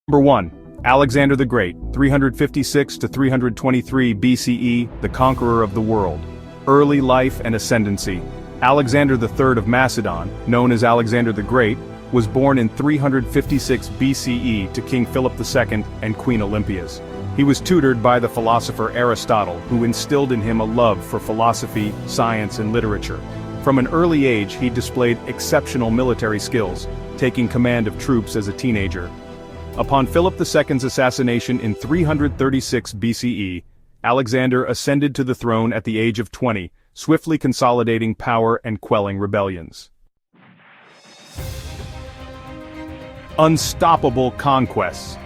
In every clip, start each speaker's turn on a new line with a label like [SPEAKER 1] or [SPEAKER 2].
[SPEAKER 1] Number 1. Alexander the Great, 356 to 323 BCE, the conqueror of the world. Early life and ascendancy. Alexander III of Macedon, known as Alexander the Great, was born in 356 BCE to King Philip II and Queen Olympias. He was tutored by the philosopher Aristotle, who instilled in him a love for philosophy, science, and literature. From an early age, he displayed exceptional military skills, taking command of troops as a teenager. Upon Philip II's assassination in 336 BCE, Alexander ascended to the throne at the age of 20, swiftly consolidating power and quelling rebellions. Unstoppable conquests.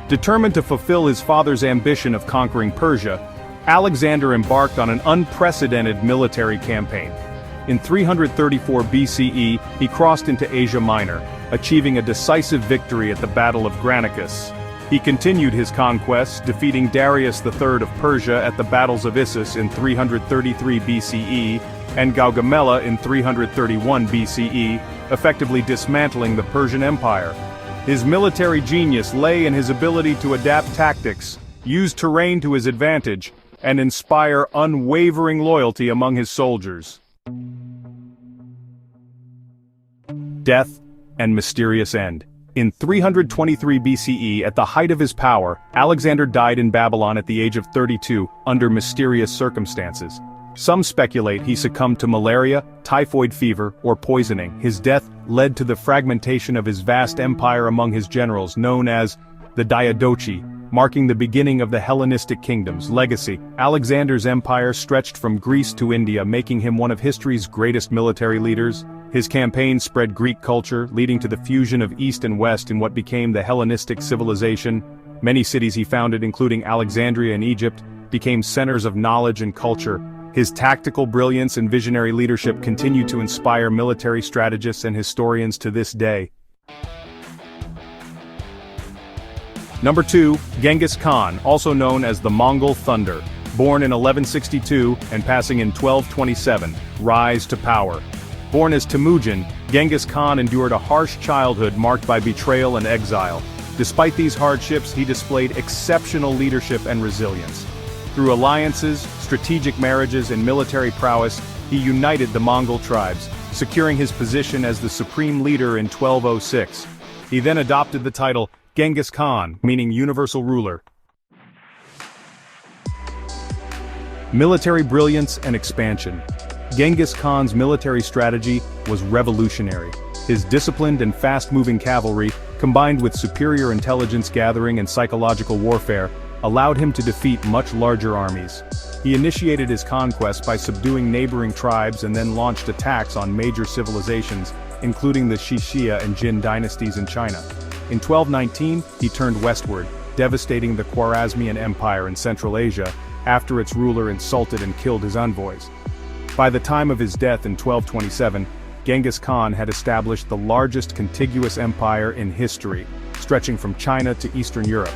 [SPEAKER 1] Determined to fulfill his father's ambition of conquering Persia, Alexander embarked on an unprecedented military campaign. In 334 BCE, he crossed into Asia Minor, achieving a decisive victory at the Battle of Granicus. He continued his conquests, defeating Darius III of Persia at the battles of Issus in 333 BCE, and Gaugamela in 331 BCE, effectively dismantling the Persian Empire. His military genius lay in his ability to adapt tactics, use terrain to his advantage, and inspire unwavering loyalty among his soldiers. Death and mysterious end. In 323 BCE, at the height of his power, Alexander died in Babylon at the age of 32, under mysterious circumstances. Some speculate he succumbed to malaria, typhoid fever, or poisoning. His death led to the fragmentation of his vast empire among his generals, known as the Diadochi, marking the beginning of the Hellenistic kingdom's legacy. Alexander's empire stretched from Greece to India, making him one of history's greatest military leaders. His campaign spread Greek culture, leading to the fusion of East and West in what became the Hellenistic civilization. Many cities he founded, including Alexandria in Egypt, became centers of knowledge and culture. His tactical brilliance and visionary leadership continue to inspire military strategists and historians to this day. Number 2, Genghis Khan, also known as the Mongol Thunder. Born in 1162 and passing in 1227, rise to power. Born as Temujin, Genghis Khan endured a harsh childhood marked by betrayal and exile. Despite these hardships, he displayed exceptional leadership and resilience. Through alliances, strategic marriages, and military prowess, he united the Mongol tribes, securing his position as the supreme leader in 1206. He then adopted the title Genghis Khan, meaning universal ruler. Military brilliance and expansion. Genghis Khan's military strategy was revolutionary. His disciplined and fast-moving cavalry, combined with superior intelligence gathering and psychological warfare, allowed him to defeat much larger armies. He initiated his conquest by subduing neighboring tribes and then launched attacks on major civilizations, including the Shishia and Jin dynasties in China. In 1219, he turned westward, devastating the Khwarezmian Empire in Central Asia, after its ruler insulted and killed his envoys. By the time of his death in 1227, Genghis Khan had established the largest contiguous empire in history, stretching from China to Eastern Europe.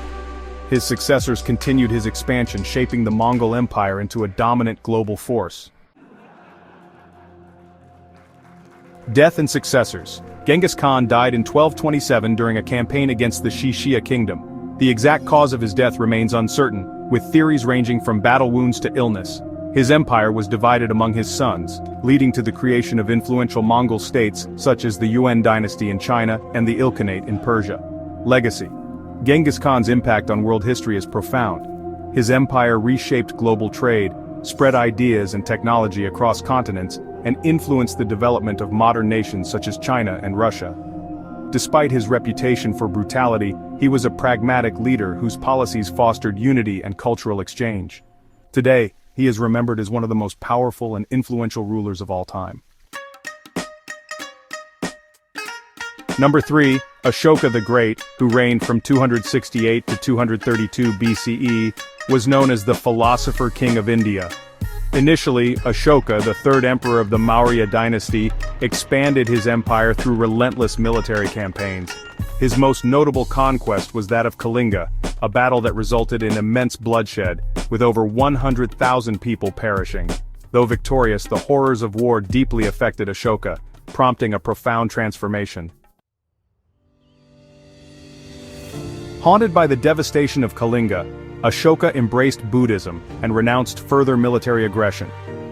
[SPEAKER 1] His successors continued his expansion, shaping the Mongol Empire into a dominant global force. Death and successors. Genghis Khan died in 1227 during a campaign against the Shishia kingdom. The exact cause of his death remains uncertain, with theories ranging from battle wounds to illness. His empire was divided among his sons, leading to the creation of influential Mongol states such as the Yuan dynasty in China and the Ilkhanate in Persia. Legacy. Genghis Khan's impact on world history is profound. His empire reshaped global trade, spread ideas and technology across continents, and influenced the development of modern nations such as China and Russia. Despite his reputation for brutality, he was a pragmatic leader whose policies fostered unity and cultural exchange. Today, he is remembered as one of the most powerful and influential rulers of all time. Number 3, Ashoka the Great, who reigned from 268 to 232 BCE, was known as the Philosopher King of India. Initially, Ashoka, the third emperor of the Maurya dynasty, expanded his empire through relentless military campaigns. His most notable conquest was that of Kalinga, a battle that resulted in immense bloodshed, with over 100,000 people perishing. Though victorious, the horrors of war deeply affected Ashoka, prompting a profound transformation. Haunted by the devastation of Kalinga, Ashoka embraced Buddhism and renounced further military aggression.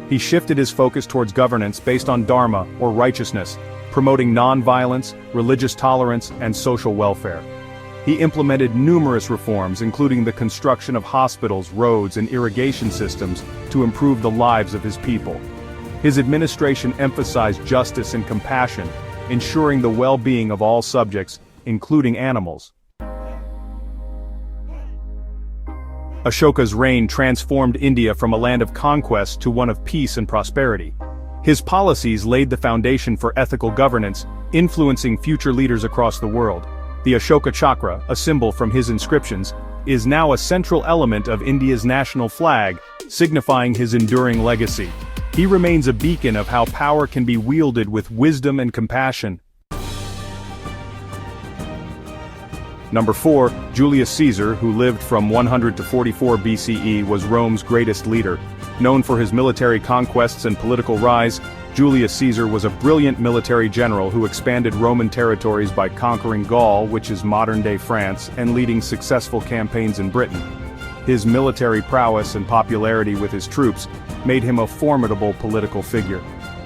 [SPEAKER 1] He shifted his focus towards governance based on dharma, or righteousness, promoting non-violence, religious tolerance, and social welfare. He implemented numerous reforms, including the construction of hospitals, roads, and irrigation systems to improve the lives of his people. His administration emphasized justice and compassion, ensuring the well-being of all subjects, including animals. Ashoka's reign transformed India from a land of conquest to one of peace and prosperity. His policies laid the foundation for ethical governance, influencing future leaders across the world. The Ashoka Chakra, a symbol from his inscriptions, is now a central element of India's national flag, signifying his enduring legacy. He remains a beacon of how power can be wielded with wisdom and compassion. Number 4, Julius Caesar, who lived from 100 to 44 BCE, was Rome's greatest leader. Known for his military conquests and political rise, Julius Caesar was a brilliant military general who expanded Roman territories by conquering Gaul, which is modern-day France, and leading successful campaigns in Britain. His military prowess and popularity with his troops made him a formidable political figure.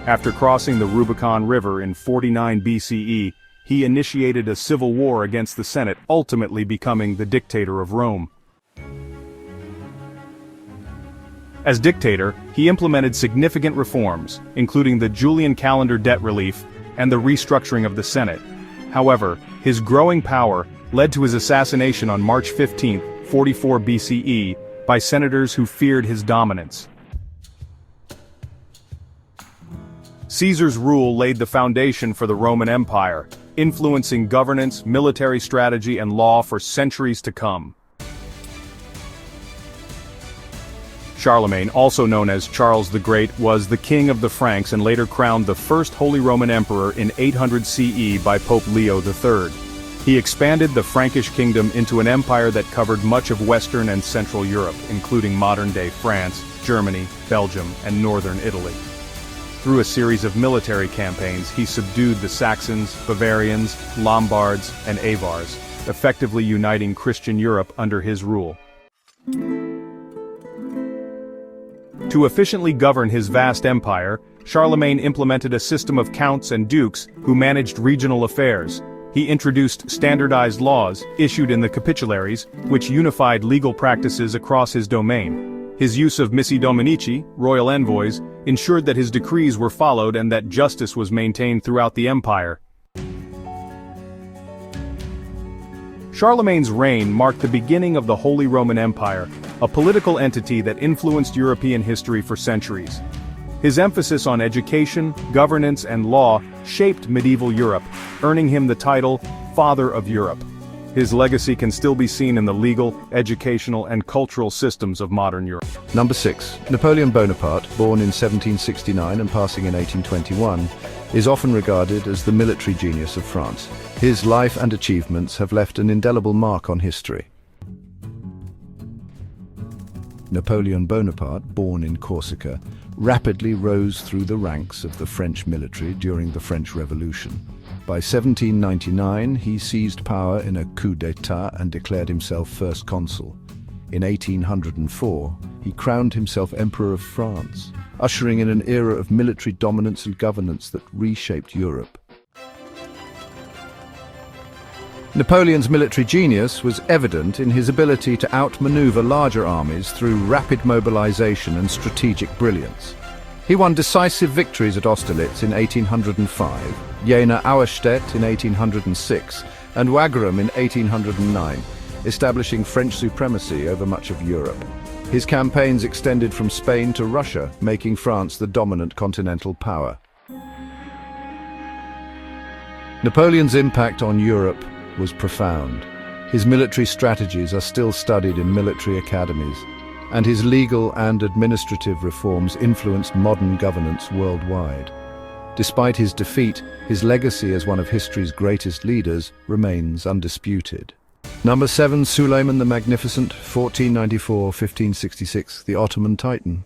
[SPEAKER 1] After crossing the Rubicon River in 49 BCE, he initiated a civil war against the Senate, ultimately becoming the dictator of Rome. As dictator, he implemented significant reforms, including the Julian calendar debt relief and the restructuring of the Senate. However, his growing power led to his assassination on March 15, 44 BCE, by senators who feared his dominance. Caesar's rule laid the foundation for the Roman Empire, influencing governance, military strategy, and law for centuries to come. Charlemagne, also known as Charles the Great, was the king of the Franks and later crowned the first Holy Roman Emperor in 800 CE by Pope Leo III. He expanded the Frankish kingdom into an empire that covered much of Western and Central Europe, including modern-day France, Germany, Belgium, and northern Italy. Through a series of military campaigns, he subdued the Saxons, Bavarians, Lombards, and Avars, effectively uniting Christian Europe under his rule. To efficiently govern his vast empire, Charlemagne implemented a system of counts and dukes who managed regional affairs. He introduced standardized laws, issued in the capitularies, which unified legal practices across his domain. His use of missi dominici, royal envoys, ensured that his decrees were followed and that justice was maintained throughout the empire. Charlemagne's reign marked the beginning of the Holy Roman Empire, a political entity that influenced European history for centuries. His emphasis on education, governance, and law shaped medieval Europe, earning him the title Father of Europe. His legacy can still be seen in the legal, educational, and cultural systems of modern Europe.
[SPEAKER 2] Number 6. Napoleon Bonaparte, born in 1769 and passing in 1821, is often regarded as the military genius of France. His life and achievements have left an indelible mark on history. Napoleon Bonaparte, born in Corsica, rapidly rose through the ranks of the French military during the French Revolution. By 1799, he seized power in a coup d'état and declared himself first consul. In 1804, he crowned himself Emperor of France, ushering in an era of military dominance and governance that reshaped Europe. Napoleon's military genius was evident in his ability to outmaneuver larger armies through rapid mobilization and strategic brilliance. He won decisive victories at Austerlitz in 1805, Jena Auerstedt in 1806, and Wagram in 1809, establishing French supremacy over much of Europe. His campaigns extended from Spain to Russia, making France the dominant continental power. Napoleon's impact on Europe was profound. His military strategies are still studied in military academies, and his legal and administrative reforms influenced modern governance worldwide. Despite his defeat, his legacy as one of history's greatest leaders remains undisputed. Number 7. Suleiman the Magnificent, 1494-1566, the Ottoman Titan.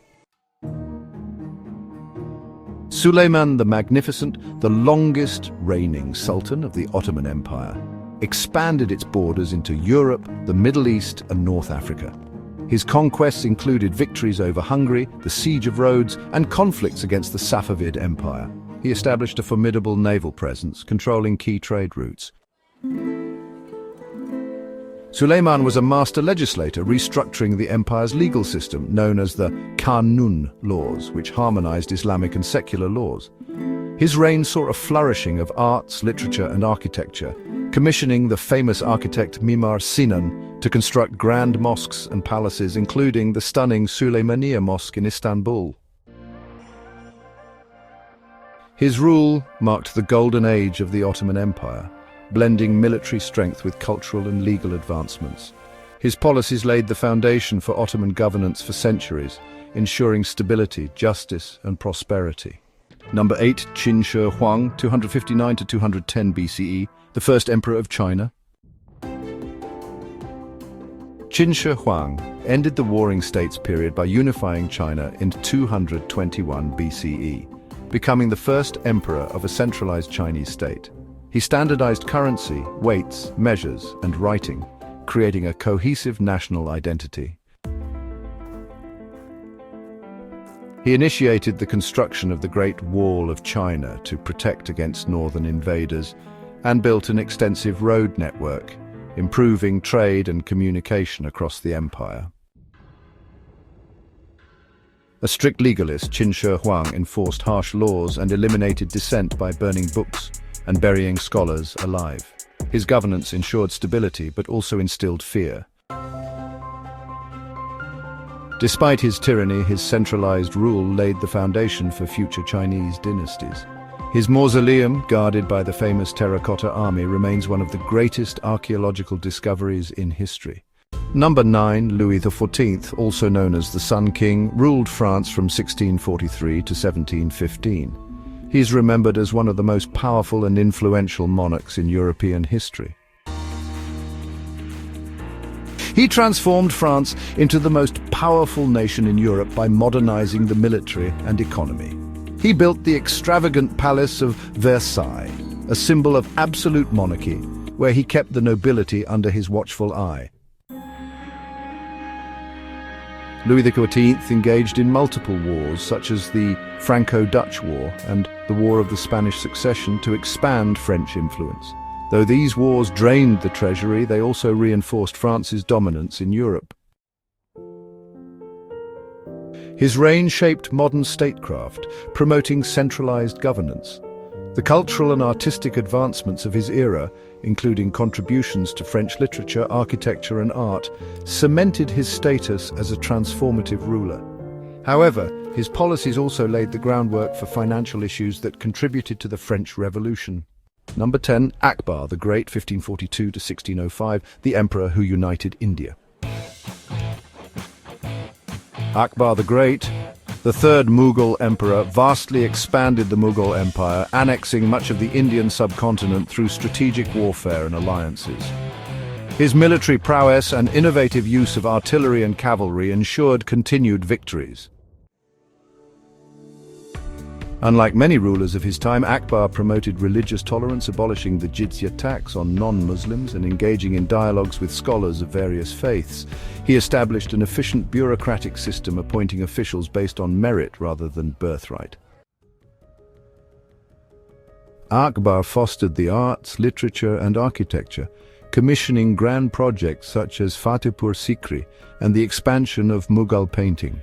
[SPEAKER 2] Suleiman the Magnificent, the longest reigning sultan of the Ottoman Empire, expanded its borders into Europe, the Middle East, and North Africa. His conquests included victories over Hungary, the Siege of Rhodes, and conflicts against the Safavid Empire. He established a formidable naval presence, controlling key trade routes. Suleiman was a master legislator, restructuring the empire's legal system, known as the Kanun laws, which harmonized Islamic and secular laws. His reign saw a flourishing of arts, literature, and architecture, commissioning the famous architect Mimar Sinan to construct grand mosques and palaces, including the stunning Süleymaniye Mosque in Istanbul. His rule marked the golden age of the Ottoman Empire, blending military strength with cultural and legal advancements. His policies laid the foundation for Ottoman governance for centuries, ensuring stability, justice, and prosperity. Number 8, Qin Shi Huang, 259 to 210 BCE, the first emperor of China. Qin Shi Huang ended the Warring States period by unifying China in 221 BCE, becoming the first emperor of a centralized Chinese state. He standardized currency, weights, measures, and writing, creating a cohesive national identity. He initiated the construction of the Great Wall of China to protect against northern invaders, and built an extensive road network, improving trade and communication across the empire. A strict legalist, Qin Shi Huang enforced harsh laws and eliminated dissent by burning books and burying scholars alive. His governance ensured stability but also instilled fear. Despite his tyranny, his centralized rule laid the foundation for future Chinese dynasties. His mausoleum, guarded by the famous Terracotta Army, remains one of the greatest archaeological discoveries in history. Number 9, Louis XIV, also known as the Sun King, ruled France from 1643 to 1715. He is remembered as one of the most powerful and influential monarchs in European history. He transformed France into the most powerful nation in Europe by modernizing the military and economy. He built the extravagant Palace of Versailles, a symbol of absolute monarchy, where he kept the nobility under his watchful eye. Louis XIV engaged in multiple wars, such as the Franco-Dutch War and the War of the Spanish Succession, to expand French influence. Though these wars drained the treasury, they also reinforced France's dominance in Europe. His reign shaped modern statecraft, promoting centralized governance. The cultural and artistic advancements of his era, including contributions to French literature, architecture, and art, cemented his status as a transformative ruler. However, his policies also laid the groundwork for financial issues that contributed to the French Revolution. Number 10, Akbar the Great, 1542 to 1605, the emperor who united India. Akbar the Great, the third Mughal emperor, vastly expanded the Mughal Empire, annexing much of the Indian subcontinent through strategic warfare and alliances. His military prowess and innovative use of artillery and cavalry ensured continued victories. Unlike many rulers of his time, Akbar promoted religious tolerance, abolishing the jizya tax on non-Muslims and engaging in dialogues with scholars of various faiths. He established an efficient bureaucratic system, appointing officials based on merit rather than birthright. Akbar fostered the arts, literature, and architecture, commissioning grand projects such as Fatehpur Sikri and the expansion of Mughal painting.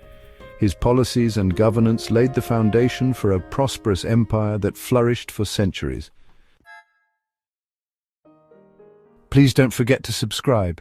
[SPEAKER 2] His policies and governance laid the foundation for a prosperous empire that flourished for centuries. Please don't forget to subscribe.